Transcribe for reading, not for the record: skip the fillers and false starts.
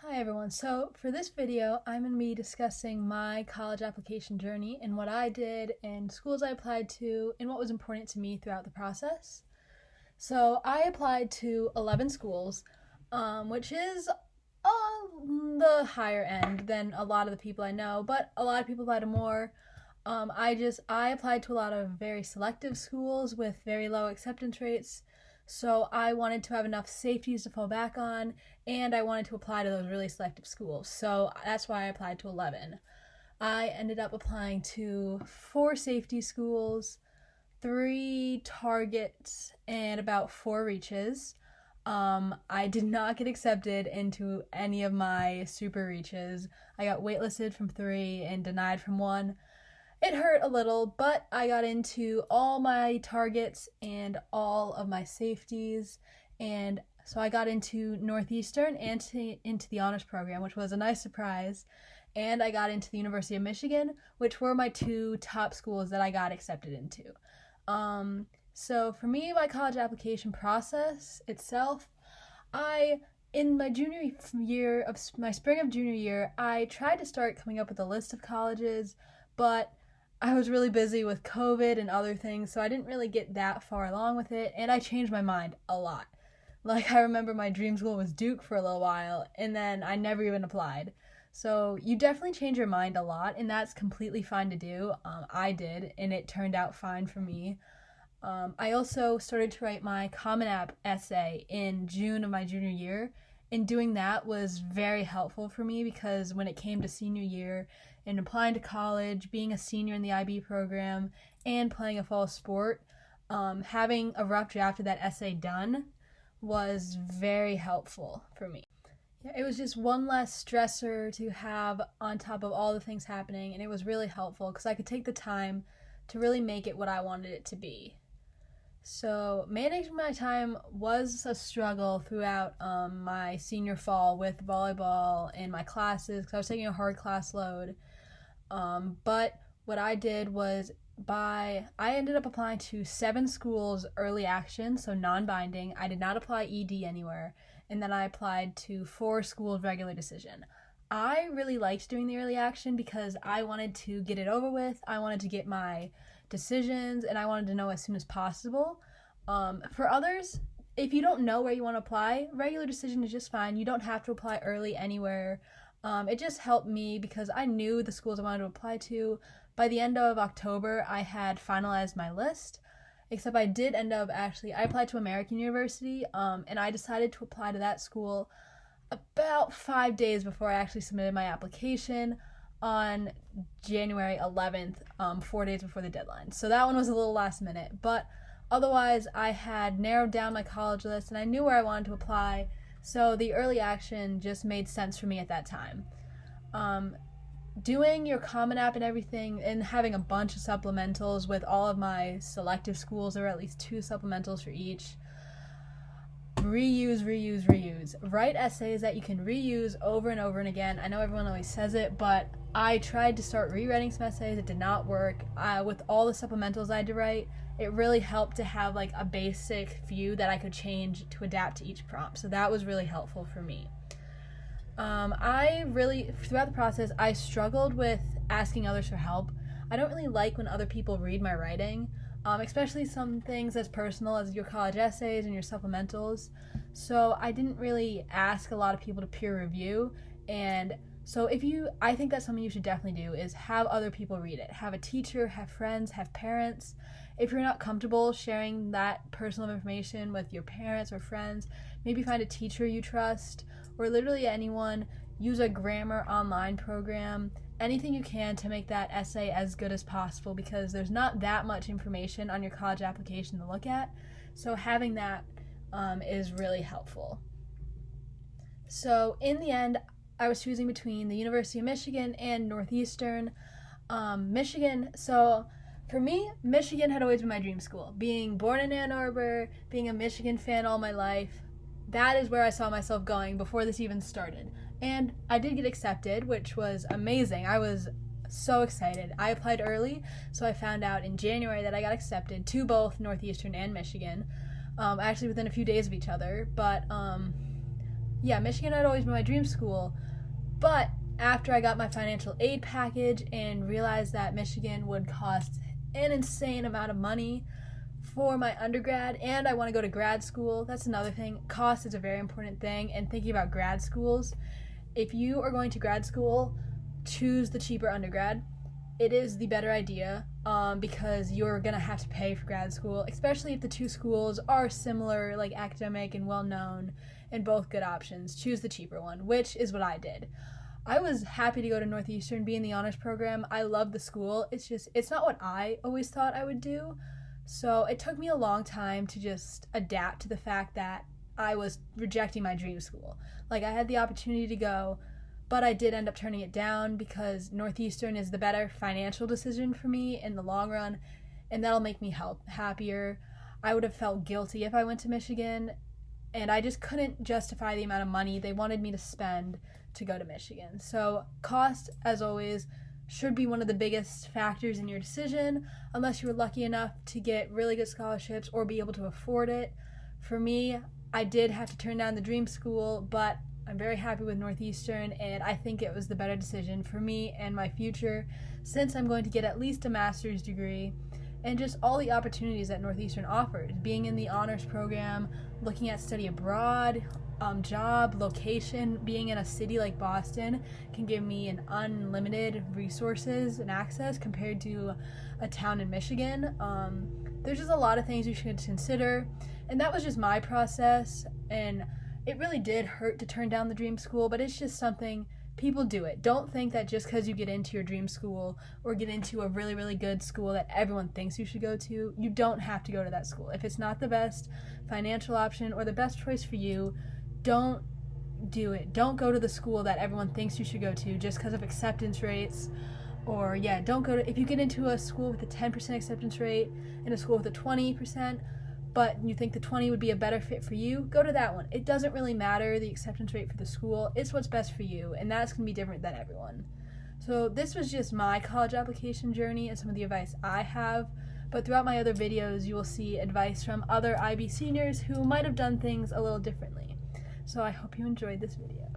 Hi everyone. So for this video, I'm going to be discussing my college application journey and what I did and schools I applied to and what was important to me throughout the process. So I applied to 11 schools, which is on the higher end than a lot of the people I know, but a lot of people apply to more. I applied to a lot of very selective schools with very low acceptance rates. So I wanted to have enough safeties to fall back on, and I wanted to apply to those really selective schools. So that's why I applied to 11. I ended up applying to 4 safety schools, 3 targets, and about 4 reaches. I did not get accepted into any of my super reaches. I got waitlisted from 3 and denied from 1. It hurt a little, but I got into all my targets and all of my safeties, and so I got into Northeastern and into the honors program, which was a nice surprise. And I got into the University of Michigan, which were my 2 top schools that I got accepted into. So for me, my college application process itself, I in my junior year of my spring of junior year, I tried to start coming up with a list of colleges, but I was really busy with COVID and other things, so I didn't really get that far along with it, and I changed my mind a lot. Like, I remember my dream school was Duke for a little while, and then I never even applied. So you definitely change your mind a lot, and that's completely fine to do. I did, and it turned out fine for me. I also started to write my Common App essay in June of my junior year, and doing that was very helpful for me because when it came to senior year and applying to college, being a senior in the IB program, and playing a fall sport, having a rough draft of that essay done was very helpful for me. Yeah, it was just one less stressor to have on top of all the things happening, and it was really helpful because I could take the time to really make it what I wanted it to be. So managing my time was a struggle throughout my senior fall with volleyball and my classes because I was taking a hard class load. But what I did was I ended up applying to 7 schools early action, so non-binding. I did not apply ED anywhere, and then I applied to 4 schools regular decision. I really liked doing the early action because I wanted to get it over with. I wanted to get my decisions, and I wanted to know as soon as possible. For others, if you don't know where you want to apply, regular decision is just fine. You don't have to apply early anywhere. It just helped me because I knew the schools I wanted to apply to. By the end of October, I had finalized my list, except I did end up I applied to American University, and I decided to apply to that school about 5 days before I actually submitted my application on January 11th, 4 days before the deadline. So that one was a little last minute, but otherwise I had narrowed down my college list and I knew where I wanted to apply, so the early action just made sense for me at that time. Doing your Common App and everything and having a bunch of supplementals with all of my selective schools, there were at least 2 supplementals for each. Reuse. Write essays that you can reuse over and over and again. I know everyone always says it, but I tried to start rewriting some essays. It did not work. With all the supplementals I had to write, it really helped to have like a basic few that I could change to adapt to each prompt. So that was really helpful for me. Throughout the process, I struggled with asking others for help. I don't really like when other people read my writing, especially some things as personal as your college essays and your supplementals. So I didn't really ask a lot of people to peer review. And so I think that's something you should definitely do is have other people read it. Have a teacher, have friends, have parents. If you're not comfortable sharing that personal information with your parents or friends, maybe find a teacher you trust or literally anyone. Use a grammar online program, anything you can to make that essay as good as possible because there's not that much information on your college application to look at. So having that is really helpful. So in the end, I was choosing between the University of Michigan and Northeastern. So for me, Michigan had always been my dream school. Being born in Ann Arbor, being a Michigan fan all my life, that is where I saw myself going before this even started. And I did get accepted, which was amazing. I was so excited. I applied early, so I found out in January that I got accepted to both Northeastern and Michigan, actually within a few days of each other. But yeah, Michigan had always been my dream school, but after I got my financial aid package and realized that Michigan would cost an insane amount of money for my undergrad, and I want to go to grad school. That's another thing. Cost is a very important thing, and thinking about grad schools, if you are going to grad school, choose the cheaper undergrad. It is the better idea because you're going to have to pay for grad school, especially if the two schools are similar, like academic and well-known, and both good options. Choose the cheaper one, which is what I did. I was happy to go to Northeastern, be in the honors program. I love the school. It's not what I always thought I would do. So it took me a long time to just adapt to the fact that I was rejecting my dream school. Like, I had the opportunity to go, but I did end up turning it down because Northeastern is the better financial decision for me in the long run, and that'll make me happier. I would have felt guilty if I went to Michigan, and I just couldn't justify the amount of money they wanted me to spend to go to Michigan. So cost, as always, should be one of the biggest factors in your decision, unless you were lucky enough to get really good scholarships or be able to afford it. For me, I did have to turn down the dream school, but I'm very happy with Northeastern, and I think it was the better decision for me and my future, since I'm going to get at least a master's degree, and just all the opportunities that Northeastern offers. Being in the honors program, looking at study abroad, job, location, being in a city like Boston can give me an unlimited resources and access compared to a town in Michigan. There's just a lot of things you should consider, and that was just my process, and it really did hurt to turn down the dream school, but it's just something, people do it. Don't think that just because you get into your dream school or get into a really, really good school that everyone thinks you should go to, you don't have to go to that school. If it's not the best financial option or the best choice for you, don't do it. Don't go to the school that everyone thinks you should go to just because of acceptance rates. Or don't go to, if you get into a school with a 10% acceptance rate and a school with a 20%, but you think the 20 would be a better fit for you, go to that one. It doesn't really matter the acceptance rate for the school. It's what's best for you, and that's going to be different than everyone. So this was just my college application journey and some of the advice I have, but throughout my other videos you will see advice from other IB seniors who might have done things a little differently. So I hope you enjoyed this video.